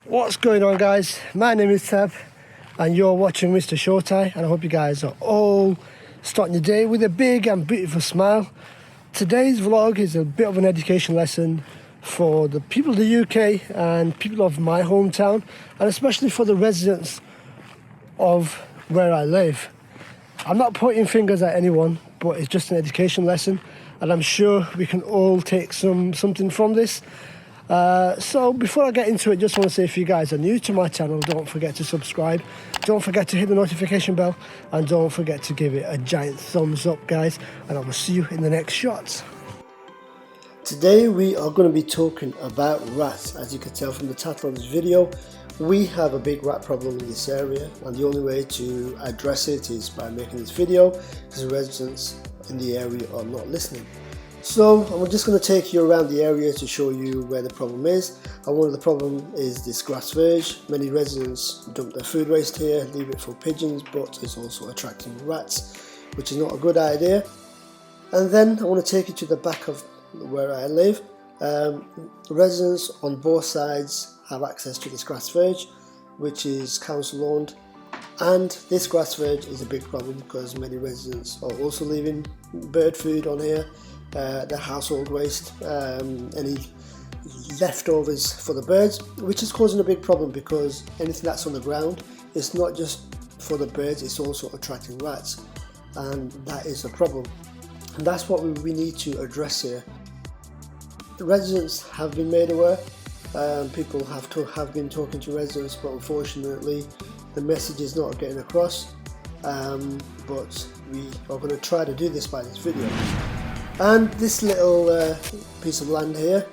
What's going on, guys? My name is Tab and you're watching Mr. Shorty, and I hope you guys are all starting your day with a big and beautiful smile. Today's vlog is a bit of an education lesson for the people of the UK and people of my hometown, and especially for the residents of where I live. I'm not pointing fingers at anyone, but it's just an education lesson, and I'm sure we can all take something from this. So before I get into it, just want to say, if you guys are new to my channel, don't forget to subscribe, don't forget to hit the notification bell, and don't forget to give it a giant thumbs up, guys, and I will see you in the next shots. Today we are going to be talking about rats. As you can tell from the title of this video, we have a big rat problem in this area, and the only way to address it is by making this video, because the residents in the area are not listening. So I'm just going to take you around the area to show you where the problem is. And one of the problem is this grass verge. Many residents dump their food waste here, leave it for pigeons, but it's also attracting rats, which is not a good idea. And then I want to take you to the back of where I live. Residents on both sides have access to this grass verge, which is council owned. And this grass verge is a big problem because many residents are also leaving bird food on here. The household waste, any leftovers for the birds, which is causing a big problem because anything that's on the ground, it's not just for the birds, it's also attracting rats, and that is a problem, and that's what we need to address here. The residents have been made aware, people have been talking to residents, but unfortunately the message is not getting across, but we are going to try to do this by this video. And this little piece of land here,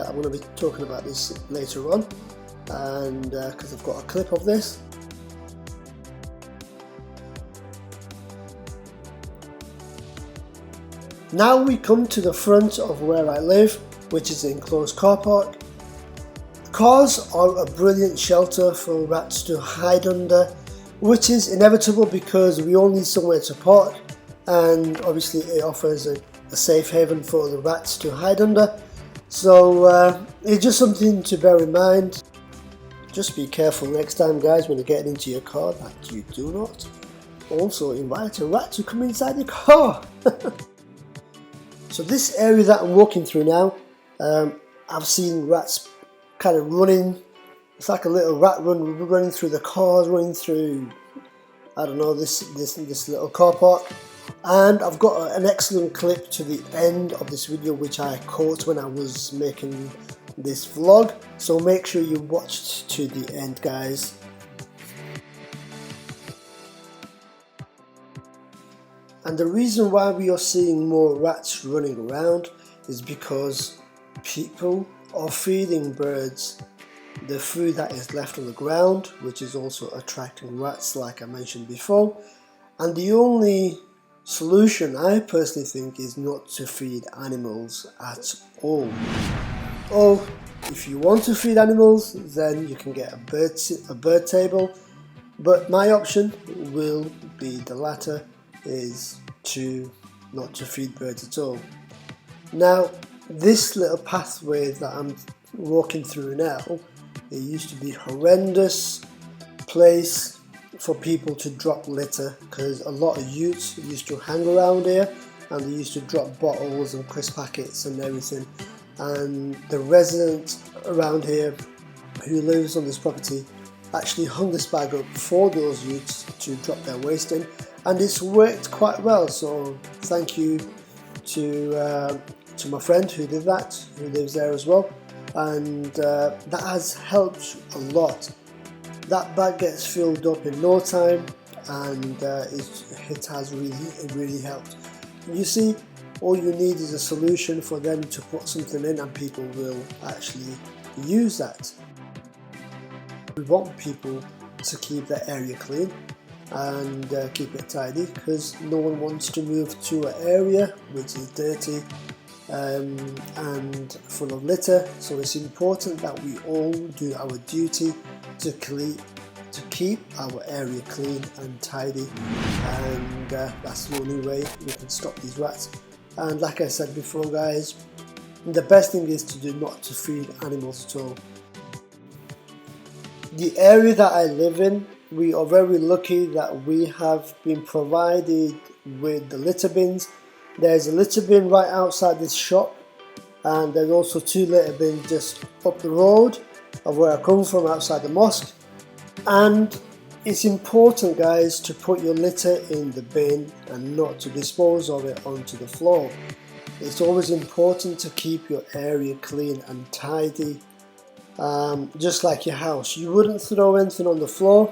I'm going to be talking about this later on, and because I've got a clip of this. Now we come to the front of where I live, which is an enclosed car park. Cars are a brilliant shelter for rats to hide under, which is inevitable because we all need somewhere to park, and obviously it offers a safe haven for the rats to hide under. So it's just something to bear in mind. Just be careful next time, guys, when you get into your car, that you do not also invite a rat to come inside the car. So this area that I'm walking through now, I've seen rats kind of running. It's like a little rat run, running through the cars, running through, I don't know, this little car park. And I've got an excellent clip to the end of this video which I caught when I was making this vlog, so make sure you watch to the end, guys. And the reason why we are seeing more rats running around is because people are feeding birds the food that is left on the ground, which is also attracting rats, like I mentioned before. And the only solution, I personally think, is not to feed animals at all. Or if you want to feed animals, then you can get a bird table, but my option will be the latter, is not to feed birds at all. Now this little pathway that I'm walking through now, it used to be a horrendous place for people to drop litter, because a lot of youths used to hang around here and they used to drop bottles and crisp packets and everything, and the resident around here who lives on this property actually hung this bag up for those youths to drop their waste in, and it's worked quite well. So thank you to my friend who did that, who lives there as well, and that has helped a lot. That bag gets filled up in no time, and it has really helped. You see, all you need is a solution for them to put something in, and people will actually use that. We want people to keep their area clean and keep it tidy, because no one wants to move to an area which is dirty and full of litter. So it's important that we all do our duty to to keep our area clean and tidy, and that's the only way we can stop these rats. And like I said before guys, the best thing is to do not to feed animals at all. The area that I live in, we are very lucky that we have been provided with the litter bins. There's a litter bin right outside this shop, and there's also 2 litter bins just up the road of where I come from, outside the mosque. And it's important guys to put your litter in the bin and not to dispose of it onto the floor. It's always important to keep your area clean and tidy, just like your house. You wouldn't throw anything on the floor,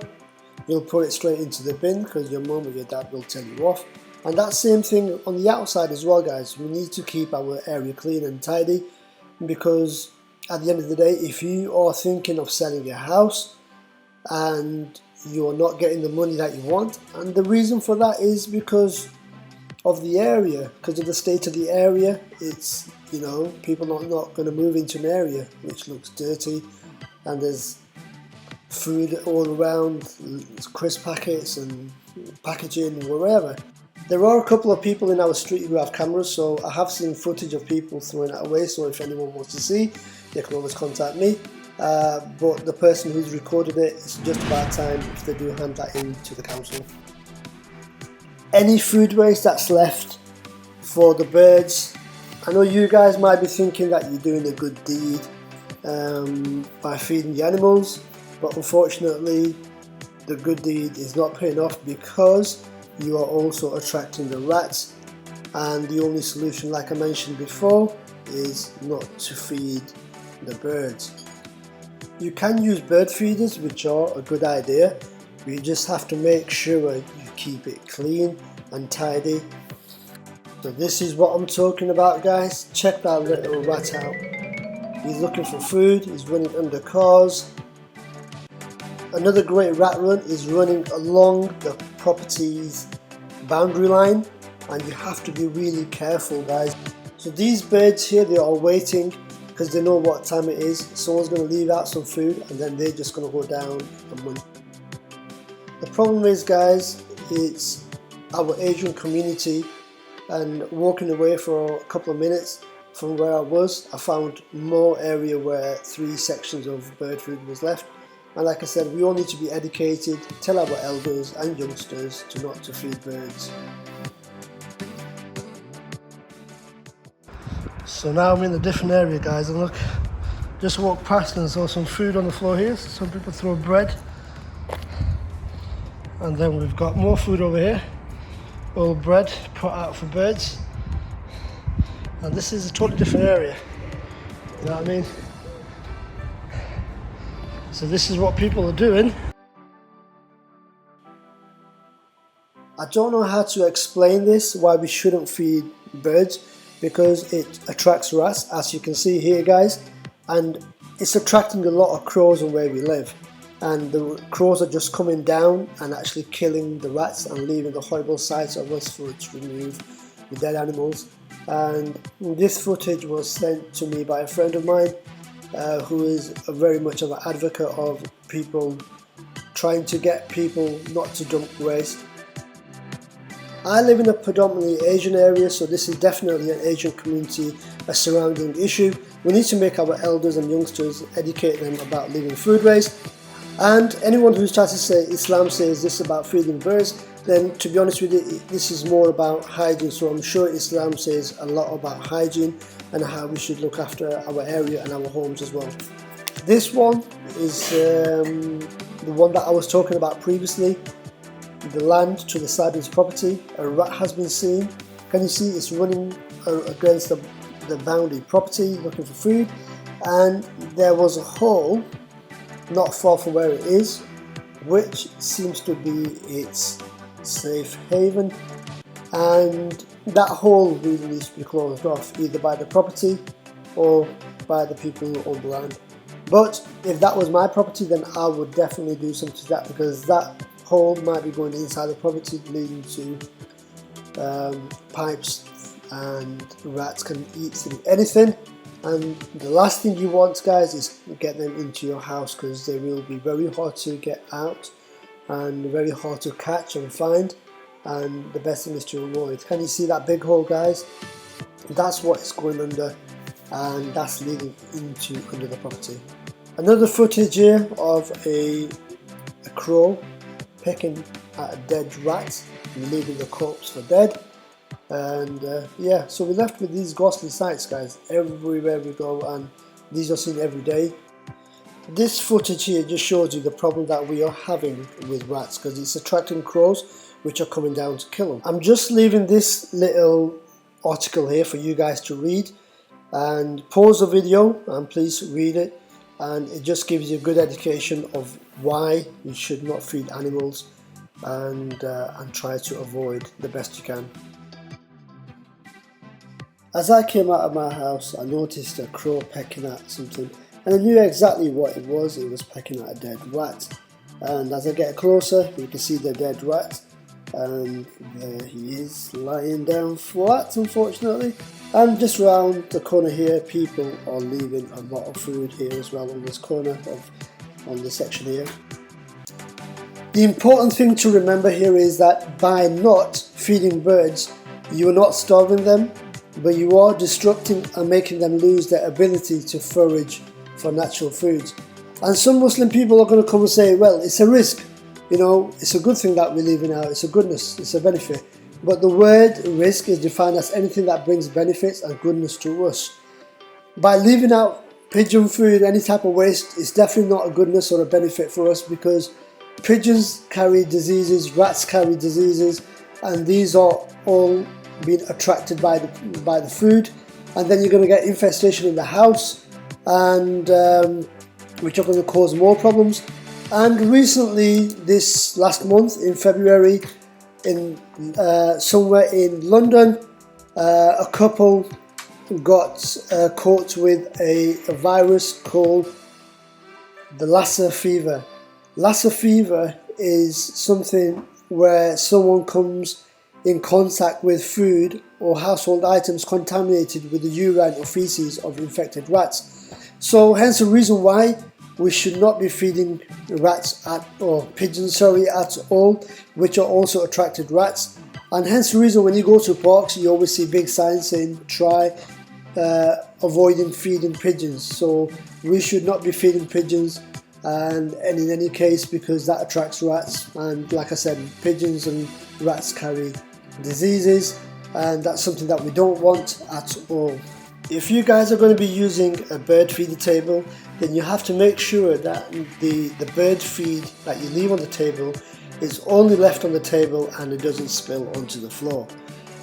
you'll put it straight into the bin because your mum or your dad will tell you off. And that same thing on the outside as well guys. We need to keep our area clean and tidy, because at the end of the day, if you are thinking of selling your house and you're not getting the money that you want, and the reason for that is because of the area, because of the state of the area. It's, you know, people are not going to move into an area which looks dirty and there's food all around, crisp packets and packaging wherever. There are a couple of people in our street who have cameras, so I have seen footage of people throwing it away, so if anyone wants to see, they can always contact me. But the person who's recorded it, it's just about time if they do hand that in to the council. Any food waste that's left for the birds, I know you guys might be thinking that you're doing a good deed by feeding the animals, but unfortunately the good deed is not paying off, because you are also attracting the rats, and the only solution, like I mentioned before, is not to feed the birds. You can use bird feeders, which are a good idea, but you just have to make sure you keep it clean and tidy. So this is what I'm talking about guys. Check that little rat out. He's looking for food, he's running under cars. Another great rat run is running along the property's boundary line, and you have to be really careful guys. So these birds here, they are waiting because they know what time it is. Someone's going to leave out some food and then they're just going to go down and run. The problem is guys, it's our Asian community, and walking away for a couple of minutes from where I was, I found more area where 3 sections of bird food was left. And like I said, we all need to be educated, tell our elders and youngsters to not to feed birds. So now I'm in a different area guys, and look, just walked past and saw some food on the floor here. Some people throw bread, and then we've got more food over here, all bread put out for birds. And this is a totally different area, you know what I mean? So this is what people are doing. I don't know how to explain this, why we shouldn't feed birds, because it attracts rats, as you can see here guys, and it's attracting a lot of crows on where we live, and the crows are just coming down and actually killing the rats and leaving the horrible sights of us for it to remove the dead animals. And this footage was sent to me by a friend of mine who is very much of an advocate of people trying to get people not to dump waste. I live in a predominantly Asian area, so this is definitely an Asian community, a surrounding issue. We need to make our elders and youngsters educate them about leaving food waste. And anyone who's trying to say Islam says this about feeding birds, then to be honest with you, this is more about hygiene. So I'm sure Islam says a lot about hygiene and how we should look after our area and our homes as well. This one is the one that I was talking about previously. The land to the side of his property, a rat has been seen. Can you see it's running against the boundary property looking for food, and there was a hole not far from where it is, which seems to be its safe haven, and that hole really needs to be closed off either by the property or by the people who own the land. But if that was my property, then I would definitely do something to that, because that hole might be going inside the property leading to pipes, and rats can eat through anything. And the last thing you want, guys, is get them into your house, because they will be very hard to get out and very hard to catch and find, and the best thing is to avoid. Can you see that big hole, guys? That's what it's going under, and that's leading into under the property. Another footage here of a crow pecking at a dead rat and leaving the corpse for dead. And yeah, so we're left with these ghostly sights, guys, everywhere we go, and these are seen every day. This footage here just shows you the problem that we are having with rats, because it's attracting crows which are coming down to kill them. I'm just leaving this little article here for you guys to read, and pause the video and please read it, and it just gives you a good education of why you should not feed animals, and try to avoid the best you can. As I came out of my house, I noticed a crow pecking at something, and I knew exactly what it was. It was pecking at a dead rat. And as I get closer, you can see the dead rat, and there he is, lying down flat, unfortunately. And just around the corner here, people are leaving a lot of food here as well, on this corner on this section here. The important thing to remember here is that by not feeding birds, you are not starving them, but you are disrupting and making them lose their ability to forage for natural foods. And some Muslim people are going to come and say, well, it's a risk, you know, it's a good thing that we're leaving out, it's a goodness, it's a benefit. But the word risk is defined as anything that brings benefits and goodness to us. By leaving out pigeon food, any type of waste, it's definitely not a goodness or a benefit for us, because pigeons carry diseases, rats carry diseases, and these are all being attracted by the food, and then you're going to get infestation in the house, and which are going to cause more problems. And recently, this last month in February, in somewhere in London, a couple got caught with a virus called the Lassa fever. Lassa fever is something where someone comes in contact with food or household items contaminated with the urine or feces of infected rats. So hence the reason why we should not be feeding rats or pigeons at all, which are also attracted rats. And hence the reason when you go to parks, you always see big signs saying try avoiding feeding pigeons. So we should not be feeding pigeons, and in any case, because that attracts rats, and like I said, pigeons and rats carry diseases, and that's something that we don't want at all. If you guys are going to be using a bird feeder table, then you have to make sure that the bird feed that you leave on the table is only left on the table and it doesn't spill onto the floor.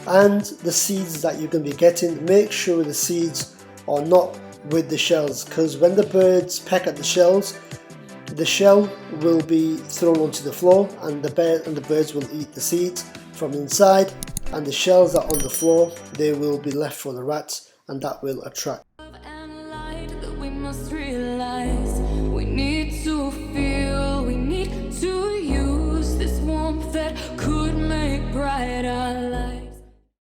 And the seeds that you're going to be getting, make sure the seeds are not with the shells, because when the birds peck at the shells, the shell will be thrown onto the floor, and the birds will eat the seeds from inside, and the shells that are on the floor, they will be left for the rats, and that will attract